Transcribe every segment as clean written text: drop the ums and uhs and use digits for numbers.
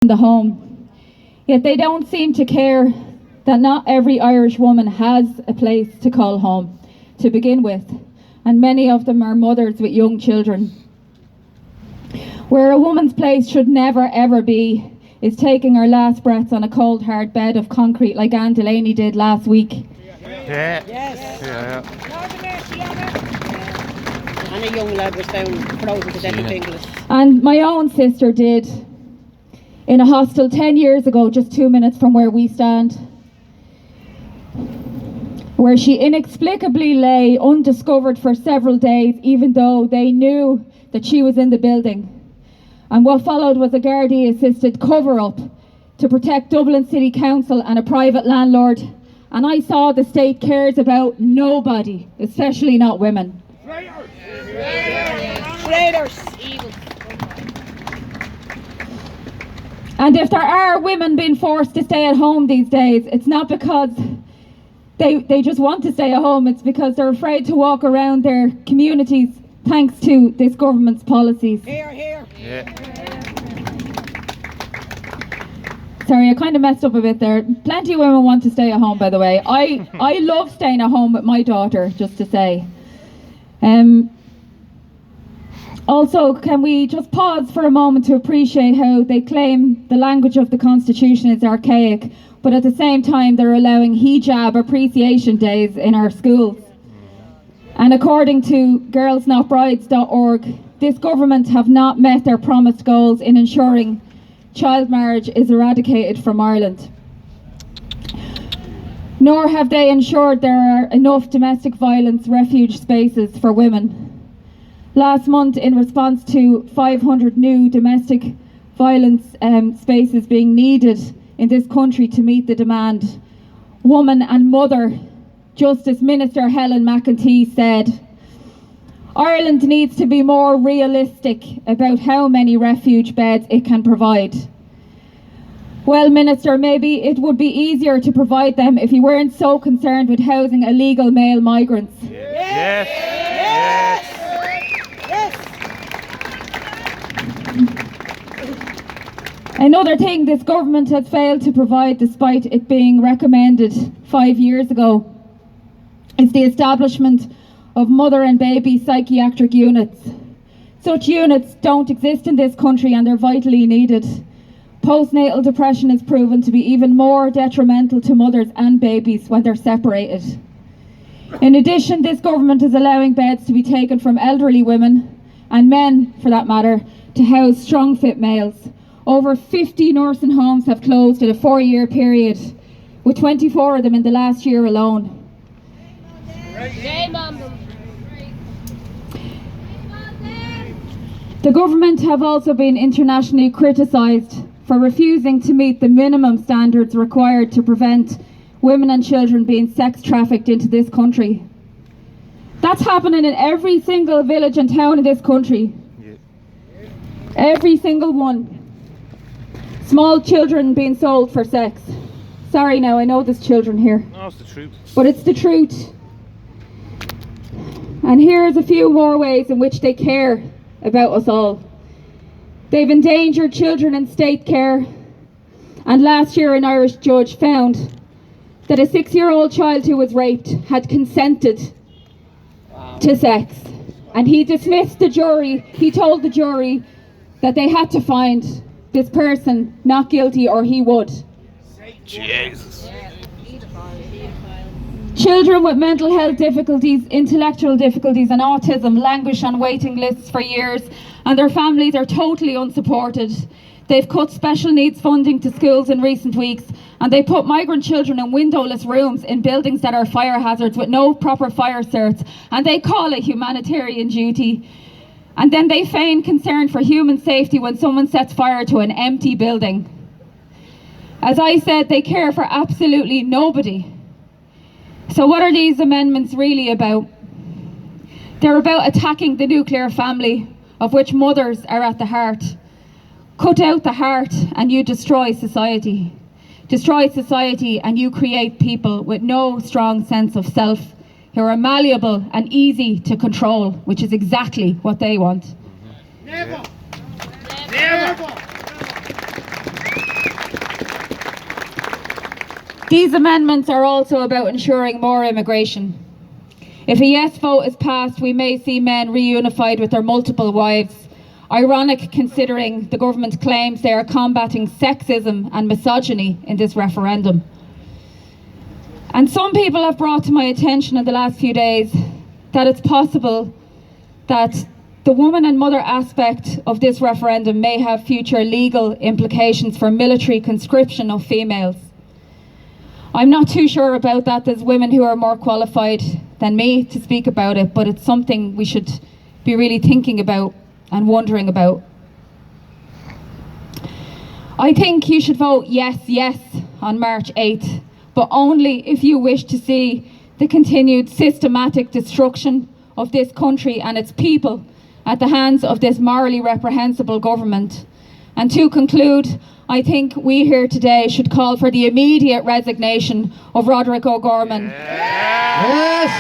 in the home. Yet they don't seem to care that not every Irish woman has a place to call home to begin with, and many of them are mothers with young children. Where a woman's place should never ever be is taking her last breaths on a cold hard bed of concrete like Anne Delaney did last week. Yeah. Yes. Yeah. And a young lad was found frozen to death in English. And my own sister did, in a hostel 10 years ago, just 2 minutes from where we stand, where she inexplicably lay undiscovered for several days, even though they knew that she was in the building. And what followed was a Gardaí-assisted cover-up to protect Dublin City Council and a private landlord. And I saw the state cares about nobody, especially not women. Traitors! And if there are women being forced to stay at home these days, it's not because they just want to stay at home, it's because they're afraid to walk around their communities thanks to this government's policies. Here, here. Yeah. Sorry, I kind of messed up a bit there. Plenty of women want to stay at home, by the way. I love staying at home with my daughter, just to say. Also, can we just pause for a moment to appreciate how they claim the language of the Constitution is archaic, but at the same time they're allowing hijab appreciation days in our schools. And according to girlsnotbrides.org, this government have not met their promised goals in ensuring child marriage is eradicated from Ireland. Nor have they ensured there are enough domestic violence refuge spaces for women. Last month, in response to 500 new domestic violence spaces being needed in this country to meet the demand, Woman and Mother Justice Minister Helen McEntee said, "Ireland needs to be more realistic about how many refuge beds it can provide." Well, Minister, maybe it would be easier to provide them if you weren't so concerned with housing illegal male migrants. Yes. Another thing this government has failed to provide, despite it being recommended 5 years ago, is the establishment of mother and baby psychiatric units. Such units don't exist in this country and they're vitally needed. Postnatal depression is proven to be even more detrimental to mothers and babies when they're separated. In addition, this government is allowing beds to be taken from elderly women, and men for that matter, to house strong fit males. Over 50 nursing homes have closed in a 4-year period, with 24 of them in the last year alone. The government have also been internationally criticised for refusing to meet the minimum standards required to prevent women and children being sex trafficked into this country. That's happening in every single village and town in this country. Every single one. Small children being sold for sex. Sorry now, I know there's children here. No, it's the truth. But it's the truth. And here's a few more ways in which they care about us all. They've endangered children in state care. And last year an Irish judge found that a 6-year-old child who was raped had consented to sex. And he dismissed the jury. He told the jury that they had to find this person not guilty or he would. Jesus. Children with mental health difficulties, intellectual difficulties and autism languish on waiting lists for years and their families are totally unsupported. They've cut special needs funding to schools in recent weeks and they put migrant children in windowless rooms in buildings that are fire hazards with no proper fire certs, and they call it humanitarian duty. And then they feign concern for human safety when someone sets fire to an empty building. As I said, they care for absolutely nobody. So what are these amendments really about? They're about attacking the nuclear family, of which mothers are at the heart. Cut out the heart and you destroy society. Destroy society and you create people with no strong sense of self, who are malleable and easy to control, which is exactly what they want. Never! Never! These amendments are also about ensuring more immigration. If a yes vote is passed, we may see men reunified with their multiple wives. Ironic considering the government claims they are combating sexism and misogyny in this referendum. And some people have brought to my attention in the last few days that it's possible that the woman and mother aspect of this referendum may have future legal implications for military conscription of females. I'm not too sure about that. There's women who are more qualified than me to speak about it, but it's something we should be really thinking about and wondering about. I think you should vote yes, yes on March 8th, but only if you wish to see the continued systematic destruction of this country and its people at the hands of this morally reprehensible government. And to conclude, I think we here today should call for the immediate resignation of Roderick O'Gorman. Yes!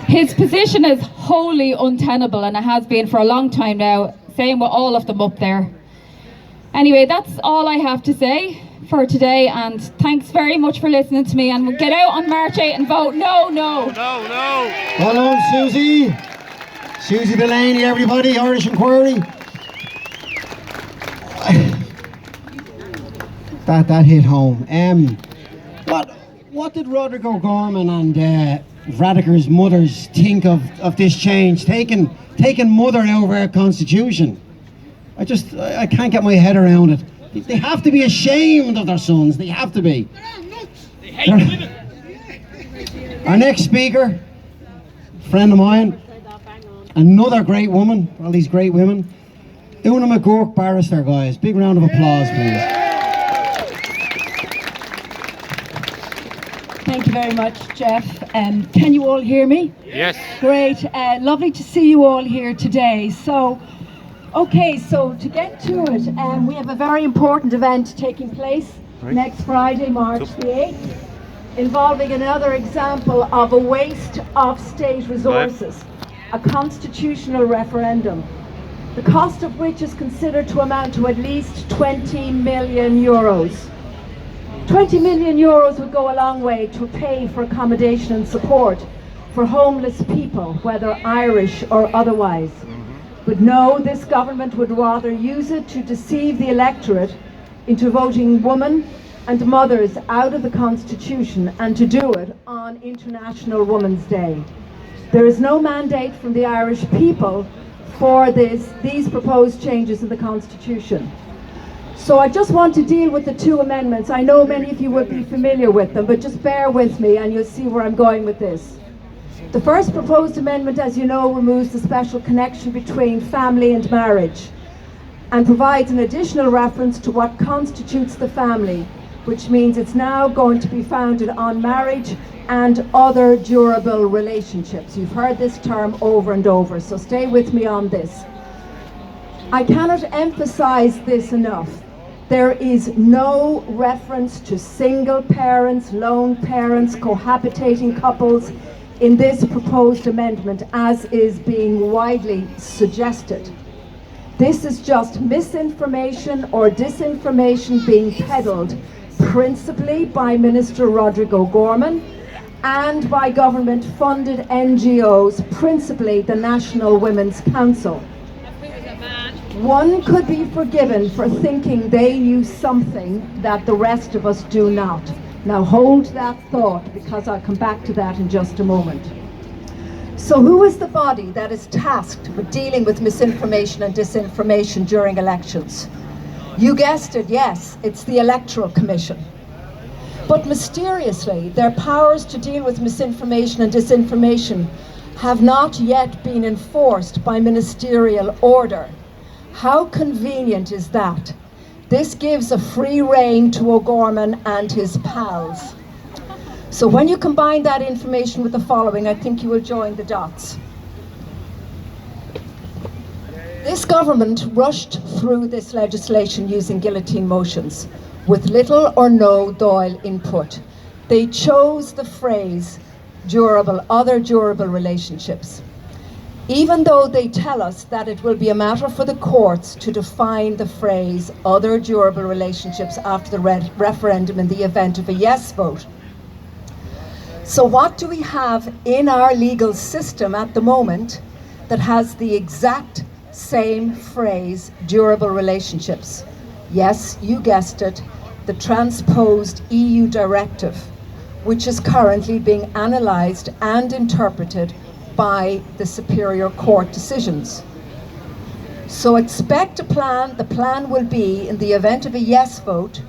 His position is wholly untenable, and it has been for a long time now, same with all of them up there. Anyway, that's all I have to say for today, and thanks very much for listening to me, and we'll get out on March 8 and vote no, no. No, no. Well done, Susie. Susie Delaney, everybody, Irish Inquiry. That hit home. What did Roderick O'Gorman and Radiker's mothers think of this change, taking mother out of our constitution? I can't get my head around it. They have to be ashamed of their sons. They have to be. They hate women. Our next speaker, friend of mine, another great woman, all these great women, Una McGurk, barrister, guys. Big round of applause, please. Thank you very much, Jeff. Can you all hear me? Yes. Great. Lovely to see you all here today. So to get to it, we have a very important event taking place next Friday, March the 8th, involving another example of a waste of state resources, a constitutional referendum, the cost of which is considered to amount to at least 20 million euros. 20 million euros would go a long way to pay for accommodation and support for homeless people, whether Irish or otherwise. But no, this government would rather use it to deceive the electorate into voting women and mothers out of the Constitution, and to do it on International Women's Day. There is no mandate from the Irish people for these proposed changes in the Constitution. So I just want to deal with the two amendments. I know many of you will be familiar with them, but just bear with me and you'll see where I'm going with this. The first proposed amendment, as you know, removes the special connection between family and marriage and provides an additional reference to what constitutes the family, which means it's now going to be founded on marriage and other durable relationships. You've heard this term over and over, so stay with me on this. I cannot emphasize this enough. There is no reference to single parents, lone parents, cohabitating couples in this proposed amendment, as is being widely suggested. This is just misinformation or disinformation being peddled principally by Minister Roderick O'Gorman and by government-funded NGOs, principally the National Women's Council. One could be forgiven for thinking they knew something that the rest of us do not. Now hold that thought, because I'll come back to that in just a moment. So who is the body that is tasked with dealing with misinformation and disinformation during elections? You guessed it, yes, it's the Electoral Commission. But mysteriously, their powers to deal with misinformation and disinformation have not yet been enforced by ministerial order. How convenient is that? This gives a free rein to O'Gorman and his pals. So when you combine that information with the following, I think you will join the dots. This government rushed through this legislation using guillotine motions, with little or no Dáil input. They chose the phrase other durable relationships. Even though they tell us that it will be a matter for the courts to define the phrase other durable relationships after the referendum in the event of a yes vote. So what do we have in our legal system at the moment that has the exact same phrase, durable relationships? Yes, you guessed it, the transposed EU directive, which is currently being analysed and interpreted by the Superior Court decisions. So expect the plan will be, in the event of a yes vote,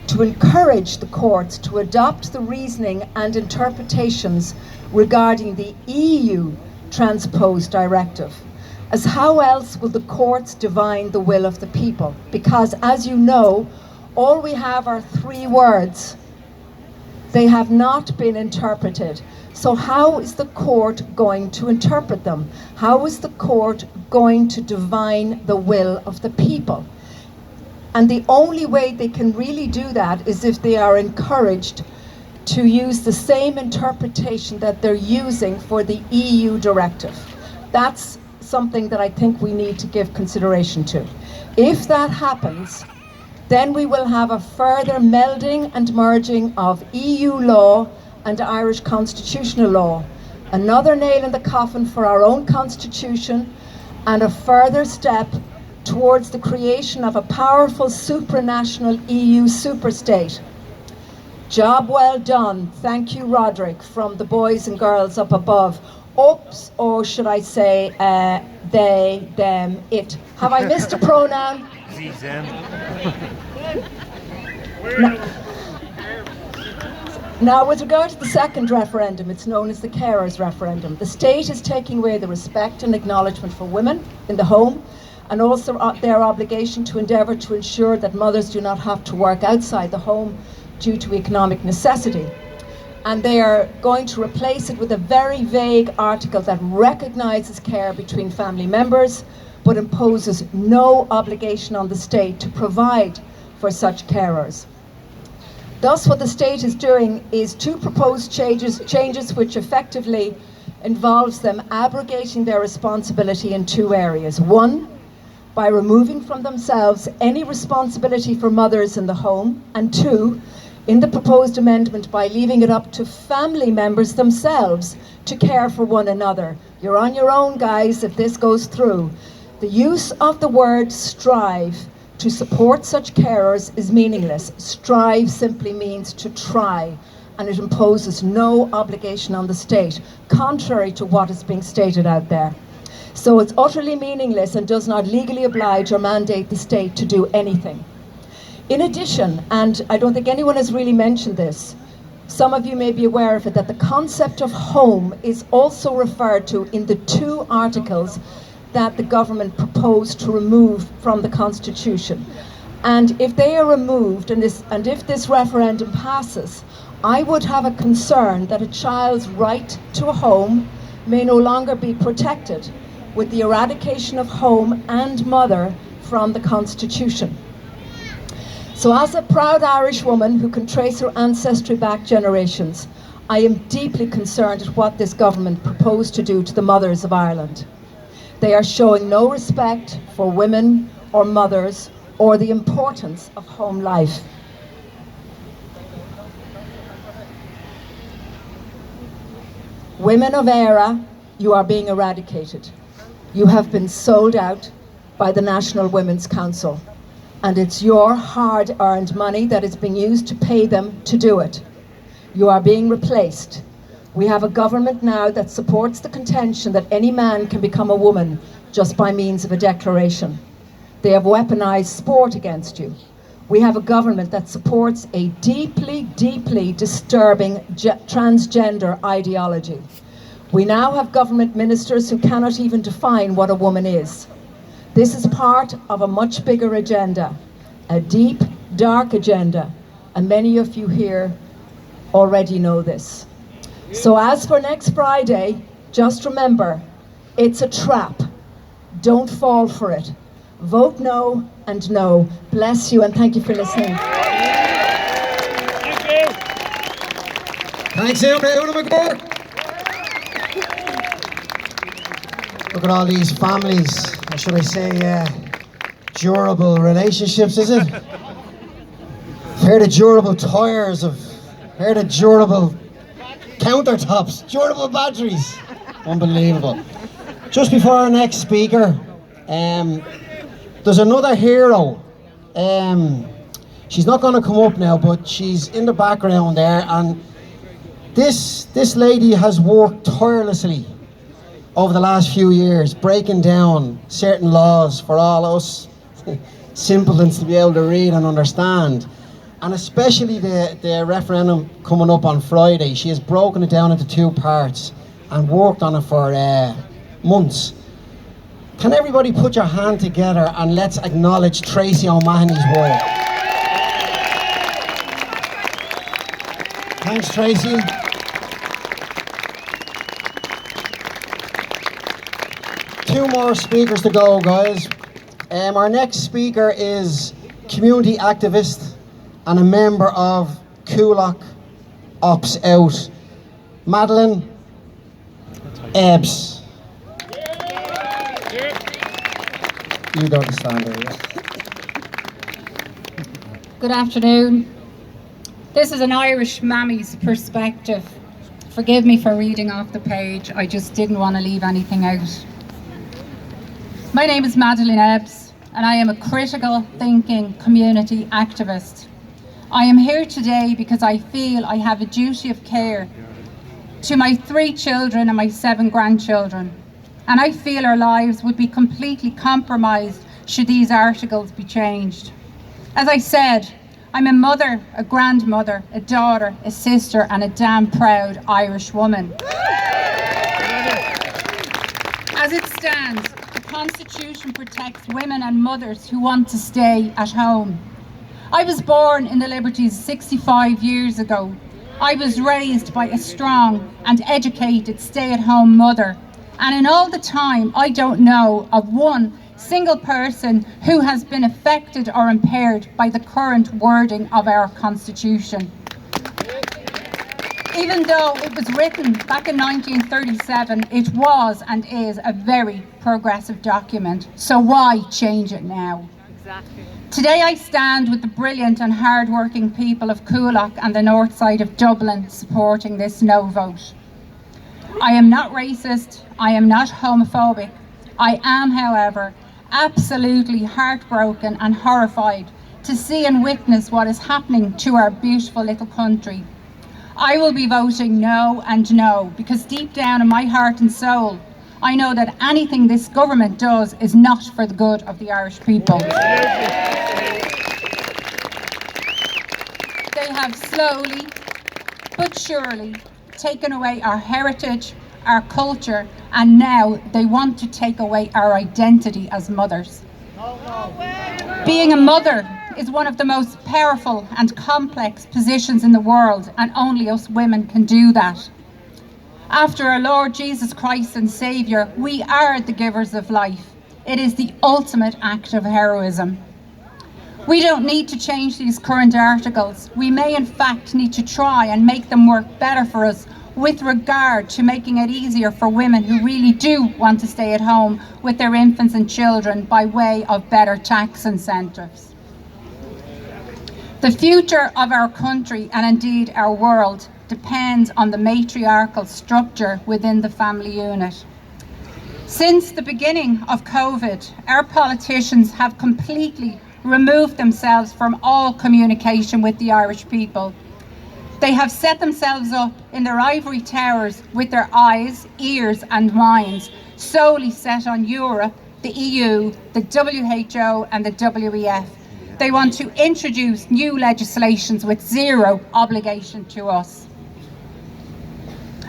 to encourage the courts to adopt the reasoning and interpretations regarding the EU transposed directive. As how else will the courts divine the will of the people? Because as you know, all we have are 3 words. They have not been interpreted. So how is the court going to interpret them? How is the court going to divine the will of the people? And the only way they can really do that is if they are encouraged to use the same interpretation that they're using for the EU directive. That's something that I think we need to give consideration to. If that happens, then we will have a further melding and merging of EU law and Irish constitutional law. Another nail in the coffin for our own constitution, and a further step towards the creation of a powerful supranational EU superstate. Job well done. Thank you, Roderick, from the boys and girls up above. Oops, or should I say they, them, it. Have I missed a pronoun? Suzanne. Now, with regard to the second referendum, it's known as the carers referendum. The state is taking away the respect and acknowledgement for women in the home, and also their obligation to endeavour to ensure that mothers do not have to work outside the home due to economic necessity. And they are going to replace it with a very vague article that recognises care between family members, but imposes no obligation on the state to provide for such carers. Thus, what the state is doing is 2 proposed changes which effectively involves them abrogating their responsibility in 2 areas. 1, by removing from themselves any responsibility for mothers in the home, and 2, in the proposed amendment, by leaving it up to family members themselves to care for one another. You're on your own, guys, if this goes through. The use of the word strive to support such carers is meaningless. Strive simply means to try, and it imposes no obligation on the state, contrary to what is being stated out there. So it's utterly meaningless and does not legally oblige or mandate the state to do anything. In addition, and I don't think anyone has really mentioned this, some of you may be aware of it, that the concept of home is also referred to in the 2 articles that the government proposed to remove from the Constitution. And if they are removed, and if this referendum passes, I would have a concern that a child's right to a home may no longer be protected with the eradication of home and mother from the Constitution. So as a proud Irish woman who can trace her ancestry back generations, I am deeply concerned at what this government proposed to do to the mothers of Ireland. They are showing no respect for women or mothers or the importance of home life. Women of Éire, you are being eradicated. You have been sold out by the National Women's Council, and it's your hard-earned money that is being used to pay them to do it. You are being replaced. We have a government now that supports the contention that any man can become a woman just by means of a declaration. They have weaponized sport against you. We have a government that supports a deeply, deeply disturbing transgender ideology. We now have government ministers who cannot even define what a woman is. This is part of a much bigger agenda, a deep, dark agenda, and many of you here already know this. So as for next Friday, just remember, it's a trap. Don't fall for it. Vote no and no. Bless you and thank you for listening. Thank you. Thanks, Una McGurk. Look at all these families, or should I say, durable relationships, is it? Heard of durable tyres, heard of durable countertops, durable batteries. Unbelievable. Just before our next speaker, there's another hero. She's not going to come up now, but she's in the background there, and this lady has worked tirelessly over the last few years, breaking down certain laws for all us simpletons to be able to read and understand. And especially the referendum coming up on Friday. She has broken it down into 2 parts and worked on it for months. Can everybody put your hand together and let's acknowledge Tracy O'Mahony's work. Thanks, Tracy. Two more speakers to go, guys. Our next speaker is community activist and a member of Coolock Ops Out, Madeline Ebbs. You don't stand there, yeah. Good afternoon. This is an Irish mammy's perspective. Forgive me for reading off the page, I just didn't want to leave anything out. My name is Madeline Ebbs, and I am a critical thinking community activist. I am here today because I feel I have a duty of care to my 3 children and my 7 grandchildren, and I feel our lives would be completely compromised should these articles be changed. As I said, I'm a mother, a grandmother, a daughter, a sister, and a damn proud Irish woman. As it stands, the Constitution protects women and mothers who want to stay at home. I was born in the Liberties 65 years ago. I was raised by a strong and educated stay-at-home mother, and in all the time I don't know of one single person who has been affected or impaired by the current wording of our Constitution. Even though it was written back in 1937, it was and is a very progressive document. So why change it now? Exactly. Today I stand with the brilliant and hard-working people of Coolock and the north side of Dublin supporting this no vote. I am not racist, I am not homophobic. I am, however, absolutely heartbroken and horrified to see and witness what is happening to our beautiful little country. I will be voting no and no, because deep down in my heart and soul, I know that anything this government does is not for the good of the Irish people. They have slowly but surely taken away our heritage, our culture, and now they want to take away our identity as mothers. Being a mother is one of the most powerful and complex positions in the world, and only us women can do that. After our Lord Jesus Christ and Saviour, we are the givers of life. It is the ultimate act of heroism. We don't need to change these current articles. We may in fact need to try and make them work better for us with regard to making it easier for women who really do want to stay at home with their infants and children by way of better tax incentives. The future of our country, and indeed our world, depends on the matriarchal structure within the family unit. Since the beginning of COVID, our politicians have completely removed themselves from all communication with the Irish people. They have set themselves up in their ivory towers with their eyes, ears and minds solely set on Europe, the EU, the WHO and the WEF. They want to introduce new legislations with zero obligation to us.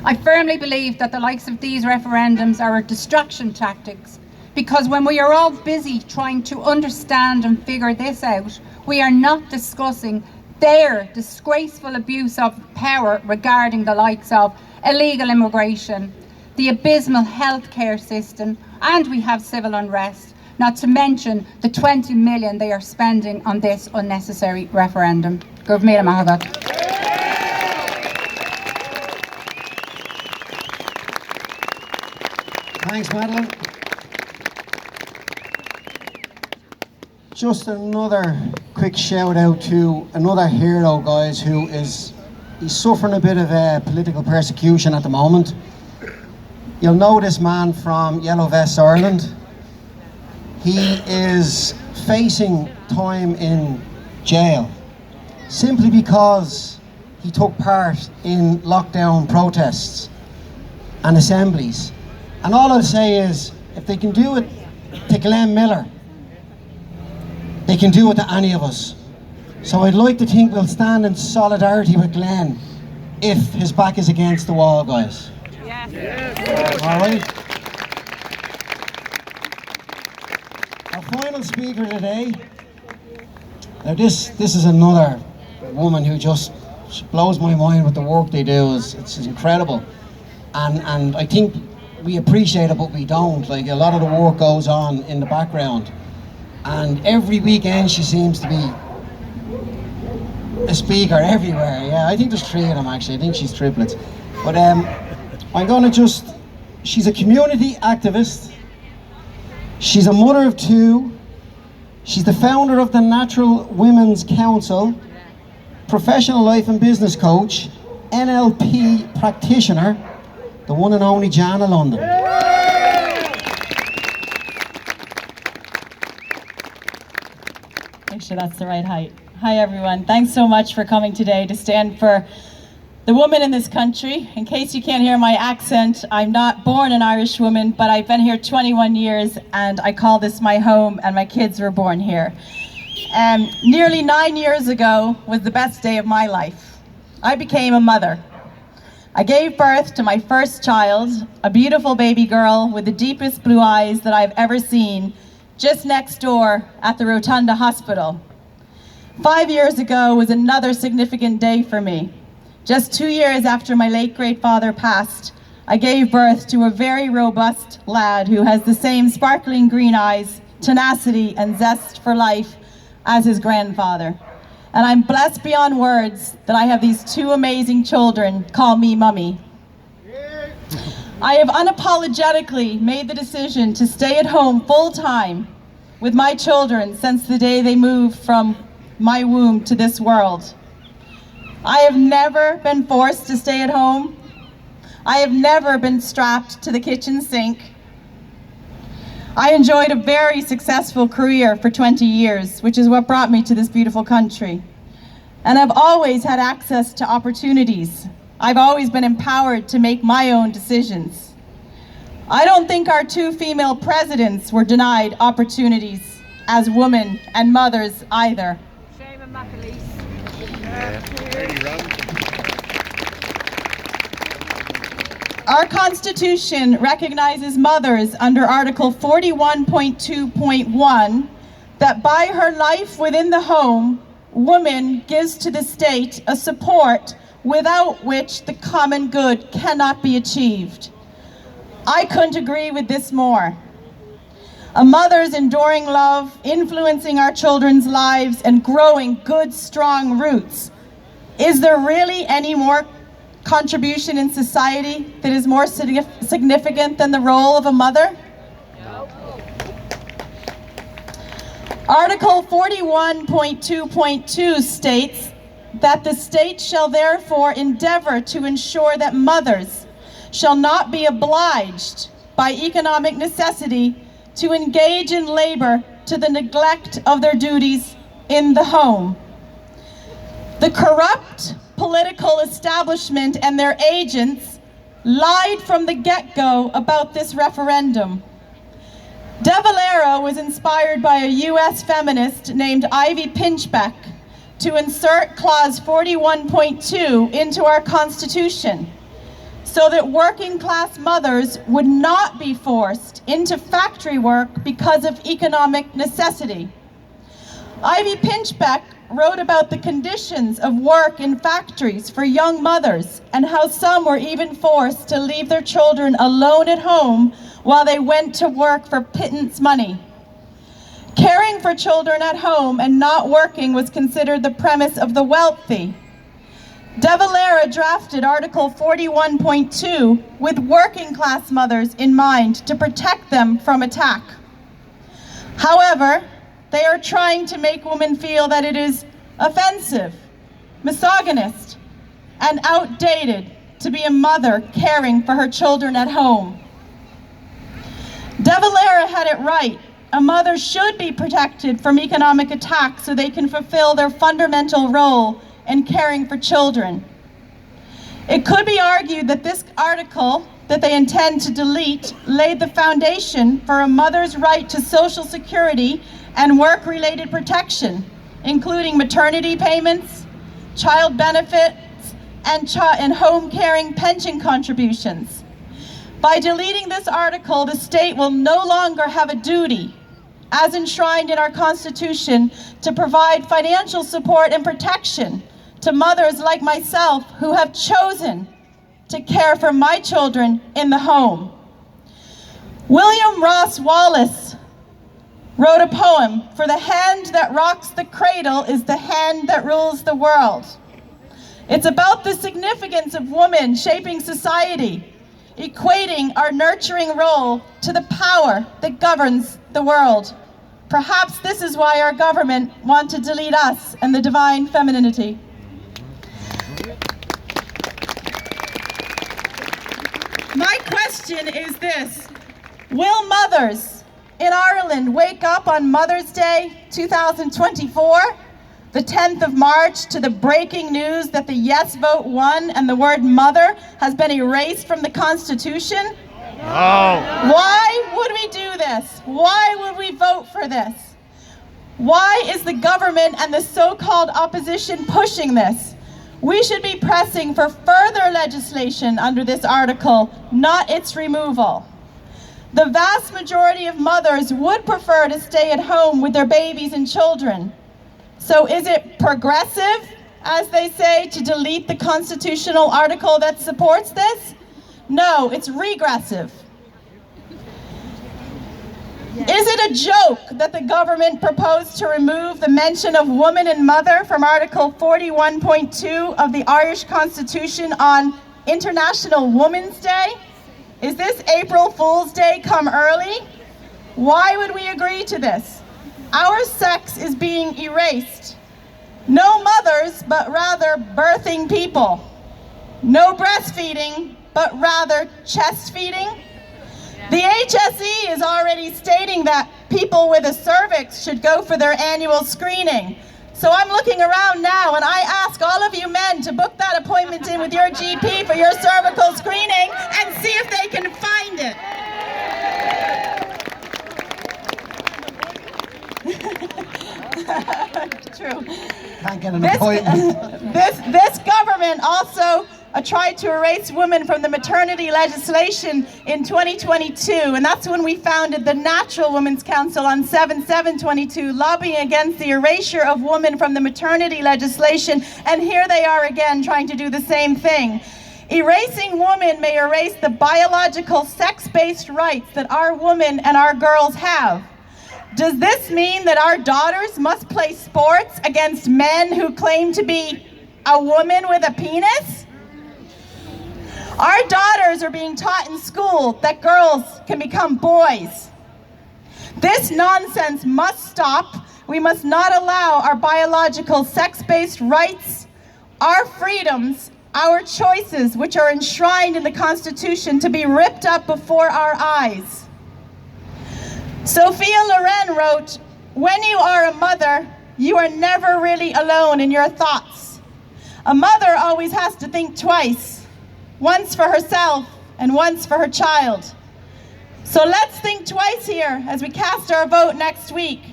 I firmly believe that the likes of these referendums are distraction tactics, because when we are all busy trying to understand and figure this out, we are not discussing their disgraceful abuse of power regarding the likes of illegal immigration, the abysmal healthcare system, and we have civil unrest, not to mention the 20 million they are spending on this unnecessary referendum. Thanks, Madeline. Just another quick shout out to another hero, guys, he's suffering a bit of political persecution at the moment. You'll know this man from Yellow Vests Ireland. He is facing time in jail simply because he took part in lockdown protests and assemblies. And all I'll say is, if they can do it to Glenn Miller, they can do it to any of us. So I'd like to think we'll stand in solidarity with Glenn if his back is against the wall, guys. Yes. All right. Our final speaker today. Now this is another woman who just blows my mind with the work they do. It's incredible, and I think we appreciate it, but we don't. Like, a lot of the work goes on in the background. And every weekend she seems to be a speaker everywhere. Yeah, I think there's 3 of them actually. I think she's triplets. But I'm gonna she's a community activist. She's a mother of 2. She's the founder of the Natural Women's Council, professional life and business coach, NLP practitioner, the one and only Jana London. Make sure that's the right height. Hi everyone, thanks so much for coming today to stand for the women in this country. In case you can't hear my accent, I'm not born an Irish woman, but I've been here 21 years and I call this my home, and my kids were born here. Nearly 9 years ago was the best day of my life. I became a mother. I gave birth to my first child, a beautiful baby girl with the deepest blue eyes that I've ever seen, just next door at the Rotunda Hospital. 5 years ago was another significant day for me. Just 2 years after my late great father passed, I gave birth to a very robust lad who has the same sparkling green eyes, tenacity and zest for life as his grandfather. And I'm blessed beyond words that I have these 2 amazing children call me Mummy. I have unapologetically made the decision to stay at home full-time with my children since the day they moved from my womb to this world. I have never been forced to stay at home. I have never been strapped to the kitchen sink. I enjoyed a very successful career for 20 years, which is what brought me to this beautiful country. And I've always had access to opportunities. I've always been empowered to make my own decisions. I don't think our 2 female presidents were denied opportunities as women and mothers either. Shame on McAleese. Our Constitution recognizes mothers under Article 41.2.1 that by her life within the home, woman gives to the state a support without which the common good cannot be achieved. I couldn't agree with this more. A mother's enduring love, influencing our children's lives and growing good, strong roots. Is there really any more contribution in society that is more significant than the role of a mother? No. Article 41.2.2 states that the state shall therefore endeavor to ensure that mothers shall not be obliged by economic necessity to engage in labor to the neglect of their duties in the home. The corrupt political establishment and their agents lied from the get-go about this referendum. De Valera was inspired by a US feminist named Ivy Pinchbeck to insert Clause 41.2 into our Constitution so that working class mothers would not be forced into factory work because of economic necessity. Ivy Pinchbeck wrote about the conditions of work in factories for young mothers and how some were even forced to leave their children alone at home while they went to work for pittance money. Caring for children at home and not working was considered the premise of the wealthy. De Valera drafted Article 41.2 with working class mothers in mind to protect them from attack. However, they are trying to make women feel that it is offensive, misogynist, and outdated to be a mother caring for her children at home. De Valera had it right. A mother should be protected from economic attack so they can fulfill their fundamental role in caring for children. It could be argued that this article that they intend to delete laid the foundation for a mother's right to Social Security and work-related protection, including maternity payments, child benefits, and home caring pension contributions. By deleting this article, the state will no longer have a duty, as enshrined in our Constitution, to provide financial support and protection to mothers like myself who have chosen to care for my children in the home. William Ross Wallace wrote a poem, "For the hand that rocks the cradle is the hand that rules the world." It's about the significance of women shaping society, equating our nurturing role to the power that governs the world. Perhaps this is why our government want to delete us and the divine femininity. My question is this: will mothers in Ireland wake up on Mother's Day 2024, the 10th of March, to the breaking news that the yes vote won and the word mother has been erased from the Constitution? No. Why would we do this? Why would we vote for this? Why is the government and the so-called opposition pushing this? We should be pressing for further legislation under this article, not its removal. The vast majority of mothers would prefer to stay at home with their babies and children. So is it progressive, as they say, to delete the constitutional article that supports this? No, it's regressive. Is it a joke that the government proposed to remove the mention of woman and mother from Article 41.2 of the Irish Constitution on International Women's Day? Is this April Fool's Day come early? Why would we agree to this? Our sex is being erased. No mothers, but rather birthing people. No breastfeeding, but rather chest feeding. The HSE is already stating that people with a cervix should go for their annual screening. So I'm looking around now and I ask all of you men to book that appointment in with your GP for your cervical screening and see if they can find it. True. Can't get an appointment. This government also tried to erase women from the maternity legislation in 2022, and that's when we founded the Natural Women's Council on 7/7/22, lobbying against the erasure of women from the maternity legislation, and here they are again trying to do the same thing. Erasing women may erase the biological sex-based rights that our women and our girls have. Does this mean that our daughters must play sports against men who claim to be a woman with a penis? Our daughters are being taught in school that girls can become boys. This nonsense must stop. We must not allow our biological sex-based rights, our freedoms, our choices, which are enshrined in the Constitution, to be ripped up before our eyes. Sophia Loren wrote, "When you are a mother, you are never really alone in your thoughts. A mother always has to think twice, once for herself and once for her child." So let's think twice here as we cast our vote next week.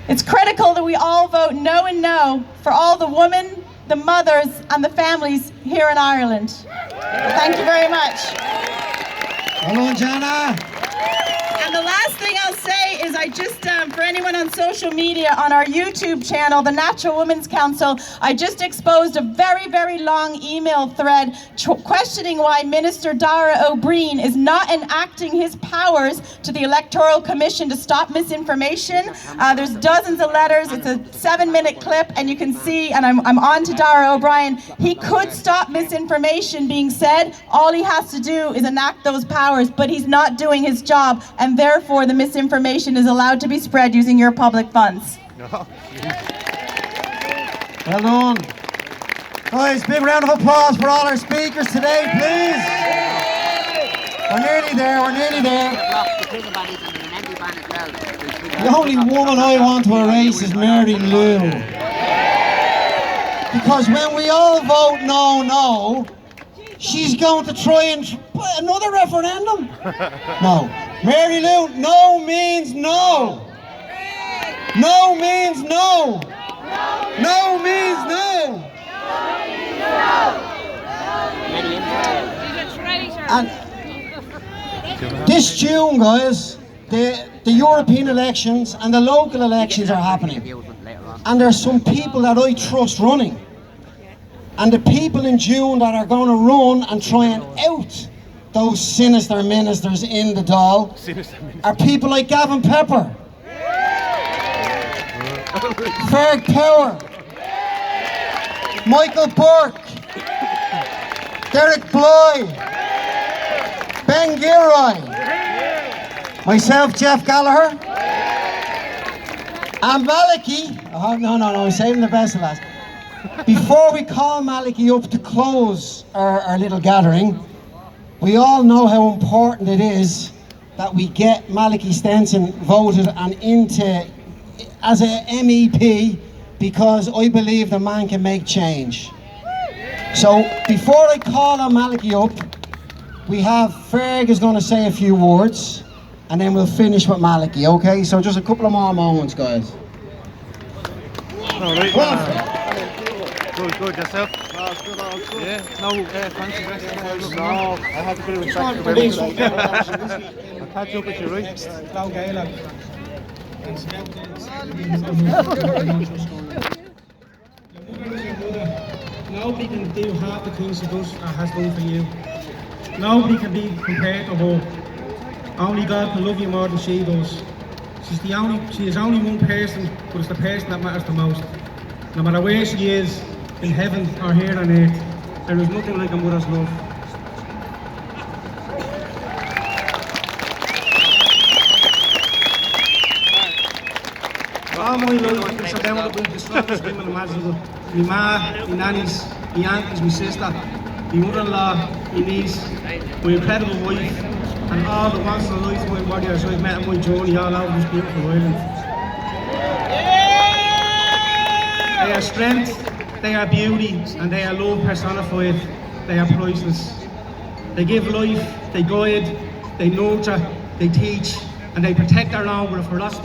It's critical that we all vote no and no for all the women, the mothers, and the families here in Ireland. Thank you very much. Come on, Jana. And the last thing I'll say is I just, for anyone on social media, on our YouTube channel, the Natural Women's Council, I just exposed a very, very long email thread questioning why Minister Dara O'Brien is not enacting his powers to the Electoral Commission to stop misinformation. There's dozens of letters. It's a 7-minute clip, and you can see, and I'm on to Dara O'Brien, he could stop misinformation being said. All he has to do is enact those powers, but he's not doing his job, and therefore the misinformation is allowed to be spread using your public funds. Well done. Guys, big round of applause for all our speakers today, please. We're nearly there, we're nearly there. The only woman I want to erase is Mary Lou. Because when we all vote no, no, she's going to try and another referendum? No. Mary Lou, no means no. No means no. No means no. And this June, guys, the European elections and the local elections are happening. And there's some people that I trust running. And the people in June that are going to run and try and out those sinister ministers in the Dáil are people like Gavin Pepper, Ferg Power, Michael Burke, Derek Bly, Ben Gilroy, myself, Jeff Gallagher, and Malachy. Oh, no, I'm saving the best of last. Before we call Malachy up to close our little gathering, we all know how important it is that we get Malachy Stenson voted and into as a MEP, because I believe the man can make change. So before I call on Malachy up, we have Ferg is going to say a few words, and then we'll finish with Malachy, okay? So just a couple of more moments, guys. All right. Good, yourself? Yeah, no, fancy rest. No, I had to put it in track. I'll catch up with you, right? Nobody can do half the things she does or has done for you. Nobody can be compared to her. Only God can love you more than she does. She is only one person, but it's the person that matters the most. No matter where she is, in heaven or here on earth, there is nothing like a mother's love. All my life, I've been surrounded by the strongest women imaginable. My ma, my nannies, my aunties, my sister, my mother-in-law, my niece, my incredible wife, and all the once in a lifetime warriors I've met on my journey all over this beautiful island. They are strength, they are beauty, and they are love personified. They are priceless. They give life, they guide, they nurture, they teach, and they protect our land with a ferocity